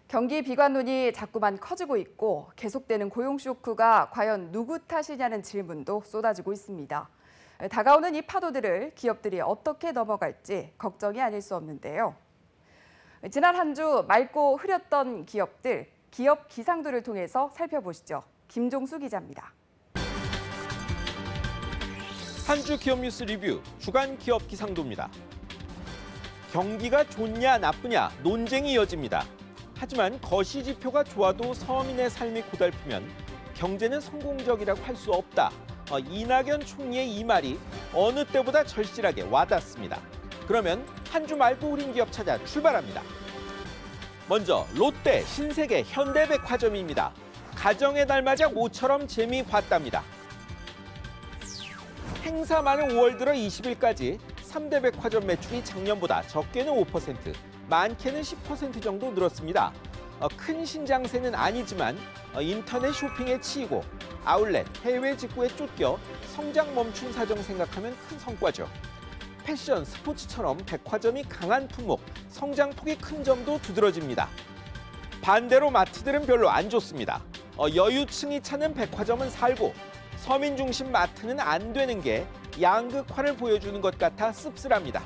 경기 비관론이 자꾸만 커지고 있고 계속되는 고용 쇼크가 과연 누구 탓이냐는 질문도 쏟아지고 있습니다. 다가오는 이 파도들을 기업들이 어떻게 넘어갈지 걱정이 아닐 수 없는데요. 지난 한 주 맑고 흐렸던 기업들, 기업 기상도를 통해서 살펴보시죠. 김종수 기자입니다. 한 주 기업 뉴스 리뷰 주간 기업 기상도입니다. 경기가 좋냐 나쁘냐 논쟁이 이어집니다. 하지만 거시 지표가 좋아도 서민의 삶이 고달프면 경제는 성공적이라고 할 수 없다. 이낙연 총리의 이 말이 어느 때보다 절실하게 와닿습니다. 그러면 한 주 맑고 흐린 기업 찾아 출발합니다. 먼저 롯데, 신세계, 현대백화점입니다. 가정의 달 맞아 모처럼 재미 봤답니다. 행사 많은 5월 들어 20일까지 3대 백화점 매출이 작년보다 적게는 5%, 많게는 10% 정도 늘었습니다. 큰 신장세는 아니지만 인터넷 쇼핑에 치이고 아울렛, 해외 직구에 쫓겨 성장 멈춘 사정 생각하면 큰 성과죠. 패션, 스포츠처럼 백화점이 강한 품목, 성장폭이 큰 점도 두드러집니다. 반대로 마트들은 별로 안 좋습니다. 여유층이 찾는 백화점은 살고 서민 중심 마트는 안 되는 게 양극화를 보여주는 것 같아 씁쓸합니다.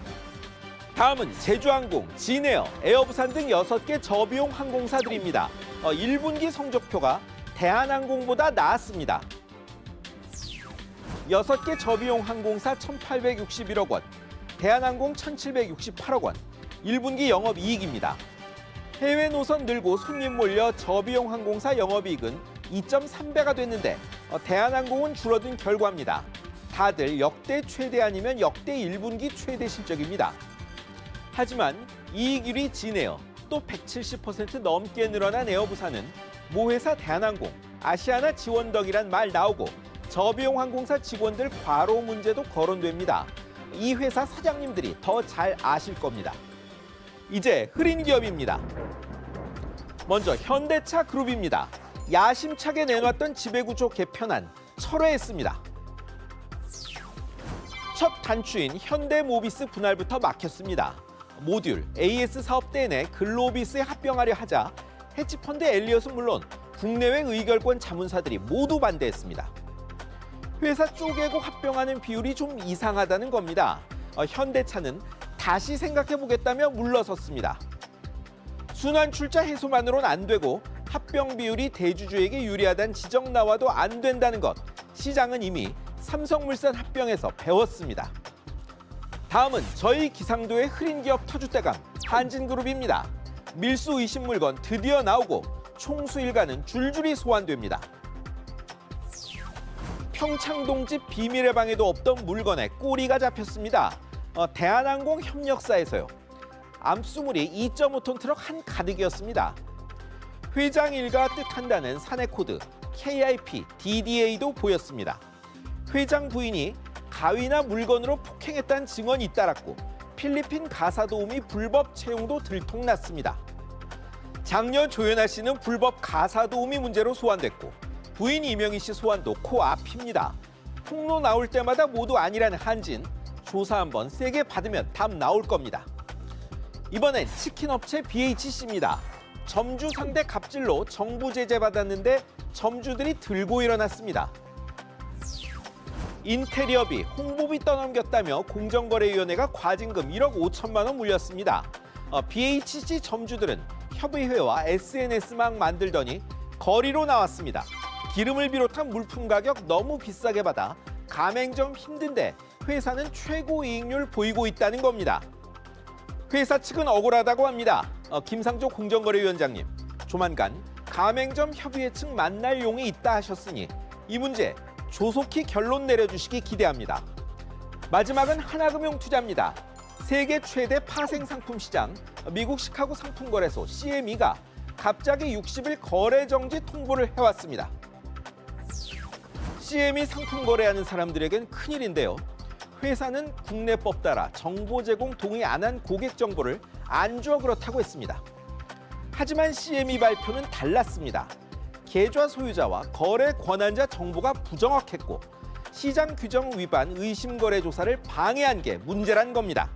다음은 제주항공, 진에어, 에어부산 등 6개 저비용 항공사들입니다. 1분기 성적표가 대한항공보다 나았습니다. 6개 저비용 항공사 1,861억 원, 대한항공 1,768억 원, 1분기 영업이익입니다. 해외 노선 늘고 손님 몰려 저비용 항공사 영업이익은 2.3배가 됐는데 대한항공은 줄어든 결과입니다. 다들 역대 최대 아니면 역대 1분기 최대 실적입니다. 하지만 이익 1위 진에어, 또 170% 넘게 늘어난 에어부산은 모 회사 대한항공, 아시아나 지원 덕이란 말 나오고 저비용 항공사 직원들 과로 문제도 거론됩니다. 이 회사 사장님들이 더 잘 아실 겁니다. 이제 흐린 기업입니다. 먼저 현대차 그룹입니다. 야심차게 내놨던 지배구조 개편안 철회했습니다. 첫 단추인 현대모비스 분할부터 막혔습니다. 모듈, AS 사업대 내 근로비스에 합병하려 하자 헤지펀드 엘리엇은 물론 국내외 의결권 자문사들이 모두 반대했습니다. 회사 쪼개고 합병하는 비율이 좀 이상하다는 겁니다. 현대차는 다시 생각해보겠다며 물러섰습니다. 순환 출자 해소만으로는 안 되고 합병 비율이 대주주에게 유리하다는 지적 나와도 안 된다는 것. 시장은 이미 삼성물산 합병에서 배웠습니다. 다음은 저희 기상도의 흐린 기업 터줏대감 한진그룹입니다. 밀수 의심 물건 드디어 나오고 총수 일가는 줄줄이 소환됩니다. 평창동집 비밀의 방에도 없던 물건에 꼬리가 잡혔습니다. 대한항공 협력사에서요. 암수물이 2.5톤 트럭 한 가득이었습니다. 회장 일가 뜻한다는 사내 코드 KIP, DDA도 보였습니다. 회장 부인이 가위나 물건으로 폭행했다는 증언이 잇따랐고 필리핀 가사 도우미 불법 채용도 들통났습니다. 장녀 조연아 씨는 불법 가사 도우미 문제로 소환됐고 부인 이명희 씨 소환도 코앞입니다. 폭로 나올 때마다 모두 아니라는 한진, 조사 한번 세게 받으면 답 나올 겁니다. 이번엔 치킨 업체 BHC입니다. 점주 상대 갑질로 정부 제재 받았는데 점주들이 들고 일어났습니다. 인테리어비, 홍보비 떠넘겼다며 공정거래위원회가 과징금 1억 5천만 원 물렸습니다. BHC 점주들은 협의회와 SNS 막 만들더니 거리로 나왔습니다. 기름을 비롯한 물품 가격 너무 비싸게 받아 가맹점 힘든데 회사는 최고 이익률 보이고 있다는 겁니다. 회사 측은 억울하다고 합니다. 김상조 공정거래위원장님, 조만간 가맹점 협의회 측 만날 용이 있다 하셨으니 이 문제 조속히 결론 내려주시기 기대합니다. 마지막은 하나금융투자입니다. 세계 최대 파생 상품 시장 미국 시카고 상품거래소 CME가 갑자기 60일 거래 정지 통보를 해왔습니다. CME 상품 거래하는 사람들에겐 큰일인데요. 회사는 국내법 따라 정보 제공 동의 안 한 고객 정보를 안 줘 그렇다고 했습니다. 하지만 CME 발표는 달랐습니다. 계좌 소유자와 거래 권한자 정보가 부정확했고 시장 규정 위반 의심 거래 조사를 방해한 게 문제란 겁니다.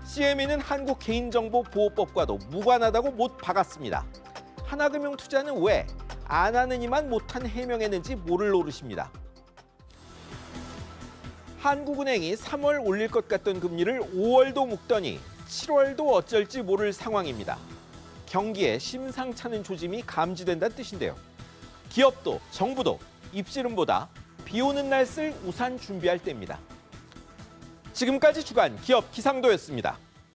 CME는 한국개인정보보호법과도 무관하다고 못 박았습니다. 하나금융투자는 왜 안 하느니만 못한 해명했는지 모를 노릇입니다. 한국은행이 3월 올릴 것 같던 금리를 5월도 묶더니 7월도 어쩔지 모를 상황입니다. 경기에 심상찮은 조짐이 감지된다는 뜻인데요. 기업도 정부도 입시름보다 비 오는 날 쓸 우산 준비할 때입니다. 지금까지 주간 기업 기상도였습니다.